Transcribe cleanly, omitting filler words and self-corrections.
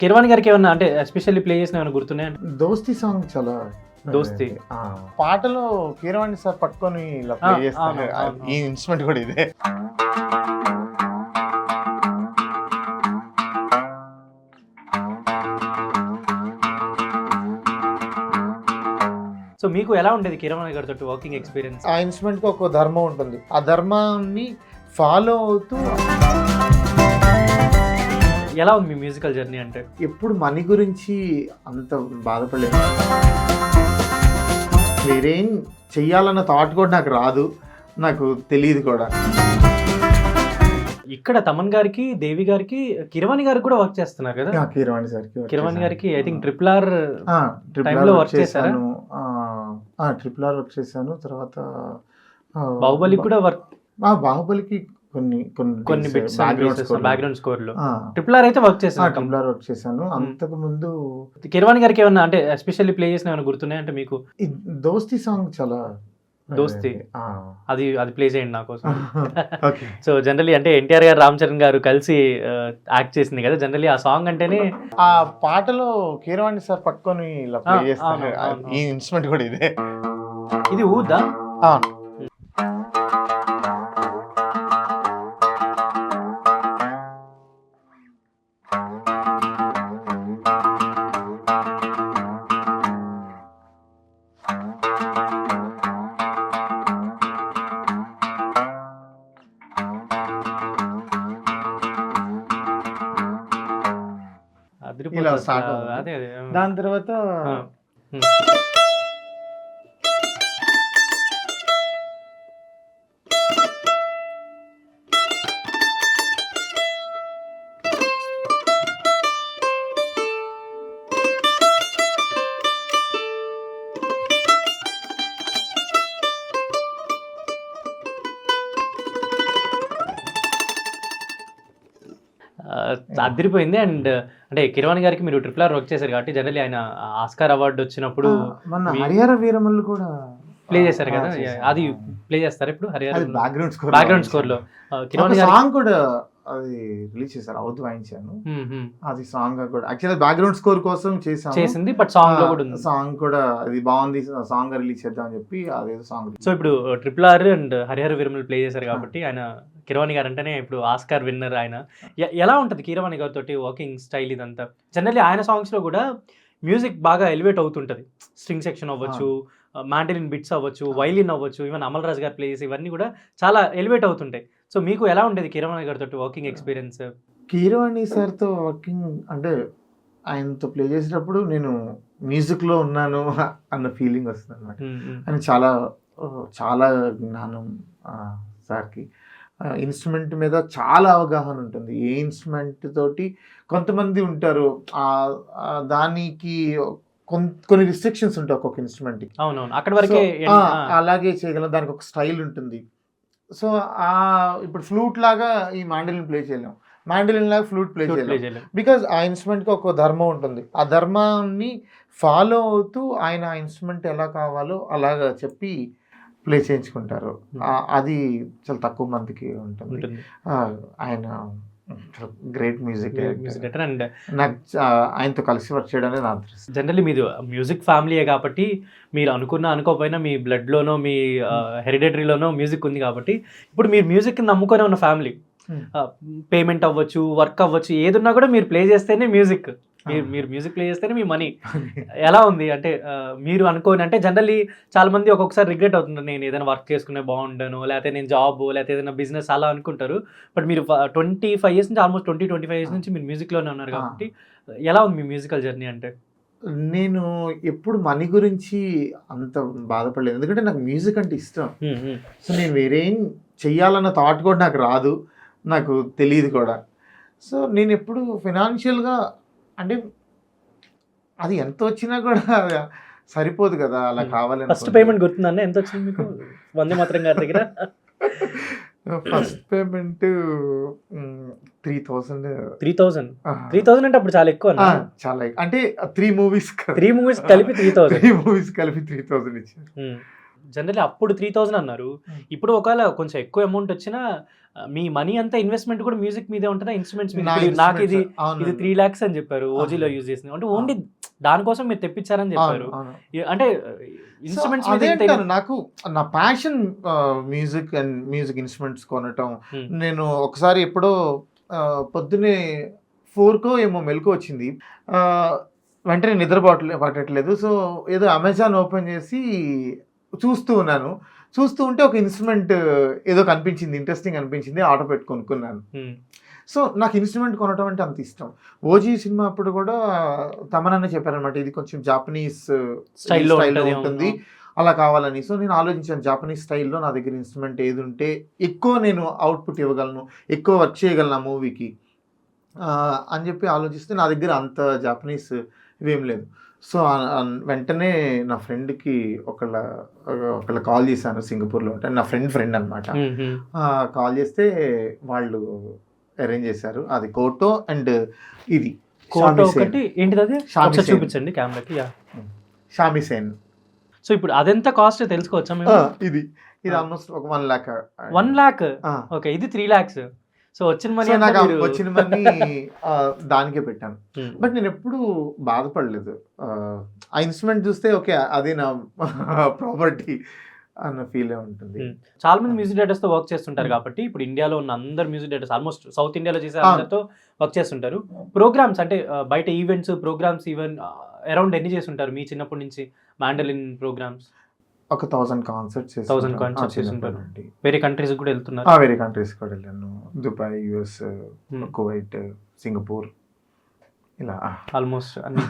కిరవాణి గారికి ఏమన్నా అంటే ఎస్పెషల్లీ ప్లే చేసిన ఏమైనా గుర్తున్నాయా? 'దోస్తీ' సాంగ్ చాలా 'దోస్తీ'. పాటలో కీరవాణి సార్ పట్టుకొని ఇలా ప్లే చేస్తారు. ఈ ఇన్స్ట్రుమెంట్ కూడా ఇదే. సో మీకు ఎలా ఉండేది కిరవాణి గారితో వర్కింగ్ ఎక్స్పీరియన్స్? ఆ ఇన్స్ట్రుమెంట్ కి ఒక ధర్మం ఉంటుంది. ఆ ధర్మాన్ని ఫాలో అవుతూ ఎలా ఉంది మీ మ్యూజికల్ జర్నీ? అంటే ఎప్పుడు మనీ గురించి అంత బాధపడలేదు. వేరేం చెయ్యాలన్న థాట్ కూడా నాకు రాదు, నాకు తెలియదు కూడా. ఇక్కడ తమన్ గారికి, దేవి గారికి, కిరవాణి గారికి కూడా వర్క్ చేస్తున్నారు కదా? కిరవాణి గారికి ఐ థింక్ ట్రిపుల్ ఆర్ లో వర్క్ చేశాను. ట్రిపుల్ ఆర్ వర్క్ చేశాను. తర్వాత బాహుబలికి కూడా వర్క్. బాహుబలికి కొన్ని బ్యాక్గ్రౌండ్ స్కోర్ లో ట్రిపుల్ ఆర్ అయితే వర్క్ చేశాను. ట్రిపుల్ ఆర్ వర్క్ చేశాను. అంతకు ముందు కిరవాణి గారికి ఏమన్నా అంటే ఎస్పెషల్లీ ప్లే చేసిన ఏమైనా గుర్తున్నాయి? అంటే మీకు 'దోస్తీ' సాంగ్ చాలా 'దోస్తీ' అది ప్లే చేయండి నా కోసం. సో జనరలీ అంటే ఎన్టీఆర్ గారు, రామ్ చరణ్ గారు కలిసి యాక్ట్ చేసింది కదా, జనరలీ ఆ సాంగ్ అంటేనే ఆ పాటలో కీరవాణి సార్ పట్టుకొని ఇలా ప్లే చేస్తారు. ఈ ఇన్స్ట్రుమెంట్ కూడా ఇదే. ఇది ఊదా? ఇలా స్టార్ట్ అదే దాని తర్వాత అదిరిపోయింది. అండ్ అంటే కిరవాణి గారికి మీరు ట్రిపుల్ ఆర్ వర్క్ చేశారు కాబట్టి జనరల్లీ ఆయన ఆస్కార్ అవార్డు వచ్చినప్పుడు మన హరిహర వీరమల్లు కూడా ప్లే చేశారు కదా, అది ప్లే చేస్తారు ఇప్పుడు హరిహర బ్యాక్గ్రౌండ్ స్కోర్ లో. కిరవాణి సాంగ్ కూడా అది రిలీజ్ చేశారు, అవుతూ వాయించాను. అది సాంగ్ కూడా యాక్చువల్లీ బ్యాక్గ్రౌండ్ స్కోర్ కోసం చేసింది, బట్ సాంగ్ లో కూడా ఉంది. సాంగ్ కూడా అది బాగుంది, సాంగ్ రిలీజ్ చేద్దాం అని చెప్పి అదేదో సాంగ్. సో ఇప్పుడు triple R and Harihara Veeramallu play చేశారు కాబట్టి ఆయన కిరవాణి గారు అంటేనే ఇప్పుడు ఆస్కార్ విన్నర్ ఆయన. ఎలా ఉంటుంది కిరవాణి గారితో వర్కింగ్ స్టైల్ ఇదంతా? జనరల్లీ ఆయన సాంగ్స్ లో కూడా మ్యూజిక్ బాగా ఎలివేట్ అవుతుంటది. స్ట్రింగ్ సెక్షన్ అవ్వచ్చు, మ్యాండలిన్ బిట్స్ అవ్వచ్చు, వైలిన్ అవ్వచ్చు, ఈవెన్ అమల్ రాజ్ గారు ప్లే చేసి ఇవన్నీ కూడా చాలా ఎలివేట్ అవుతుంటాయి. సో మీకు ఎలా ఉండేది కిరవాణి గారితో వర్కింగ్ ఎక్స్పీరియన్స్? కీరవాణి సార్తో వర్కింగ్ అంటే ఆయనతో ప్లే చేసేటప్పుడు నేను మ్యూజిక్లో ఉన్నాను అన్న ఫీలింగ్ వస్తుంది అనమాట. ఆయన చాలా జ్ఞానం సార్కి. ఇన్స్ట్రుమెంట్ మీద చాలా అవగాహన ఉంటుంది. ఏ ఇన్స్ట్రుమెంట్ తోటి కొంతమంది ఉంటారు, దానికి కొన్ని రిస్ట్రిక్షన్స్ ఉంటాయి ఒక్కొక్క ఇన్స్ట్రుమెంట్. అవునవును, అక్కడ వరకే అలాగే చేయగలం, దానికి ఒక స్టైల్ ఉంటుంది. సో ఇప్పుడు ఫ్లూట్ లాగా ఈ మ్యాండలిన్ ప్లే చేయలేం, మ్యాండలిన్ లాగా ఫ్లూట్ ప్లే చేయలేం. బికాజ్ ఆ ఇన్స్ట్రుమెంట్కి ఒక ధర్మం ఉంటుంది. ఆ ధర్మాన్ని ఫాలో అవుతూ ఆయన ఆ ఇన్స్ట్రుమెంట్ ఎలా కావాలో అలాగా చెప్పి ప్లే చేయించుకుంటారు. అది చాలా తక్కువ మందికి ఉంటుంది. ఆయన గ్రేట్ మ్యూజిక్ డైరెక్టర్ అండ్ నాకు ఆయనతో కలిసి వర్క్ చేయడం అనేది నా అదృష్టం. జనరల్లీ మీరు మ్యూజిక్ ఫ్యామిలీయే కాబట్టి మీరు అనుకోకపోయినా మీ బ్లడ్లోనో మీ హెరిడిటరీలోనో మ్యూజిక్ ఉంది కాబట్టి ఇప్పుడు మీరు మ్యూజిక్ నమ్ముకొని ఉన్న ఫ్యామిలీ. పేమెంట్ అవ్వచ్చు, వర్క్ అవ్వచ్చు, ఏదున్నా కూడా మీరు ప్లే చేస్తేనే మ్యూజిక్, మీరు మ్యూజిక్ ప్లే చేస్తేనే మీ మనీ. ఎలా ఉంది అంటే మీరు అనుకోని, అంటే జనరల్లీ చాలా మంది ఒక్కొక్కసారి రిగ్రెట్ అవుతుంటారు, నేను ఏదైనా వర్క్ చేసుకునే బాగుండాను, లేకపోతే నేను జాబ్ లేకపోతే ఏదైనా బిజినెస్ అలా అనుకుంటారు. బట్ మీరు 25 years నుంచి ఆల్మోస్ట్ 25 years నుంచి మీరు మ్యూజిక్లోనే ఉన్నారు కాబట్టి ఎలా ఉంది మీ మ్యూజికల్ జర్నీ? అంటే నేను ఎప్పుడు మనీ గురించి అంత బాధపడలేదు, ఎందుకంటే నాకు మ్యూజిక్ అంటే ఇష్టం. సో నేను వేరేం చెయ్యాలన్న థాట్ కూడా నాకు రాదు, నాకు తెలియదు కూడా. సో నేను ఎప్పుడు ఫినాన్షియల్గా అంటే అది ఎంత వచ్చినా కూడా సరిపోదు కదా, అలా కావాలని. ఫస్ట్ పేమెంట్ గుర్తుందన్న ఎంత వచ్చింది మీకు వందే మాత్రం గారి దగ్గర? ఫస్ట్ పేమెంట్ 3,000 అంటే అప్పుడు చాలా ఎక్కువ. చాలా అంటే 3 movies కలిపి 3,000 3 movies కలిపి 3,000 ఇచ్చారు. జనరల్లీ అప్పుడు 3000 అన్నారు. ఇప్పుడు ఒకవేళ కొంచెం ఎక్కువ అమౌంట్ వచ్చినా మీ మనీ అంతా ఇన్వెస్ట్మెంట్ కూడా మ్యూజిక్ మీదే ఉంటుందా, ఇన్స్ట్రుమెంట్స్ మీద? నా ఇప్పుడు నాకు ఇది instruments, అవునండి. 3 lakhs అని చెప్పారు ఓజీలో యూజ్ చేసింది, అంటే ఓన్లీ దానికోసం మీరు తెప్పించారని చెప్పారు. అవును. అంటే సో ఇన్స్ట్రుమెంట్స్ అదే మీద అంటాను, నాకు నా passion music and music instruments కొనటం. నేను ఒకసారి ఎప్పుడో పొద్దున్నే 4కో ఏమో మెలకు వచ్చింది. వెంటనే నిద్ర పట్టట్లేదు. సో ఏదో అమెజాన్ ఓపెన్ చేసి చూస్తూ ఉన్నాను. చూస్తూ ఉంటే ఒక ఇన్స్ట్రుమెంట్ ఏదో కనిపించింది, ఇంట్రెస్టింగ్ అనిపించింది, ఆర్డర్ పెట్టి కొనుక్కున్నాను. సో నాకు ఇన్స్ట్రుమెంట్ కొనటం అంటే అంత ఇష్టం. ఓజీ సినిమా అప్పుడు కూడా తమనన్న చెప్పారనమాట, ఇది కొంచెం జాపనీస్ స్టైల్లో ఉంటుంది, అలా కావాలని. సో నేను ఆలోచించాను, జాపనీస్ స్టైల్లో నా దగ్గర ఇన్స్ట్రుమెంట్ ఏది ఉంటే ఎక్కువ నేను అవుట్పుట్ ఇవ్వగలను, ఎక్కువ వర్క్ చేయగలను ఆ మూవీకి అని చెప్పి ఆలోచిస్తే నా దగ్గర అంత జాపనీస్ ఇవేం లేదు. సో వెంటనే నా ఫ్రెండ్కి ఒకళ్ళ కాల్ చేశాను, సింగపూర్లో ఉంటాను, నా ఫ్రెండ్ అనమాట. కాల్ చేస్తే వాళ్ళు అరేంజ్ చేశారు. అది కోటో అండ్ ఇది కోటో ఒకటి ఏంటిది, అది చూపించండి కెమెరాకి. షామిసేన్. సో ఇప్పుడు అదెంత కాస్ట్ తెలుసుకోవచ్చా మేము? ఇది ఆల్మోస్ట్ ఒక 1 lakh. 1 lakh? ఓకే, ఇది 3 lakhs. సో వచ్చిన మనీ వచ్చిన మనీ దానికే పెట్టాను. బట్ నేను ఎప్పుడు బాధపడలేదు. ఆ ఇన్స్ట్రుమెంట్ చూస్తే ఓకే అది నా ప్రాపర్టీ అన్న ఫీల్ ఉంటుంది. చాలా మంది మ్యూజిక్ డైరెక్టర్స్ తో వర్క్ చేస్తుంటారు కాబట్టి ఇప్పుడు ఇండియాలో ఉన్న అందరు మ్యూజిక్ డైరెక్టర్స్ ఆల్మోస్ట్ సౌత్ ఇండియాలో చేసే అందరితో వర్క్ చేస్తుంటారు. ప్రోగ్రామ్స్ అంటే బయట ఈవెంట్స్ ప్రోగ్రామ్స్ ఈవెన్ అరౌండ్ ఎన్ని చేస్తుంటారు మీ చిన్నప్పటి నుంచి మాండలిన్ ప్రోగ్రామ్స్? ఒక 1000 కాన్సర్ట్స్ చేస్తుంటారు. వేరే కంట్రీస్ కూడా వెళ్తున్నారు? వేరే కంట్రీస్ కూడా వెళ్ళాను, దుబాయ్, యుఎస్, కువైట్, సింగపూర్, ఇలా ఆల్మోస్ట్ అన్ని.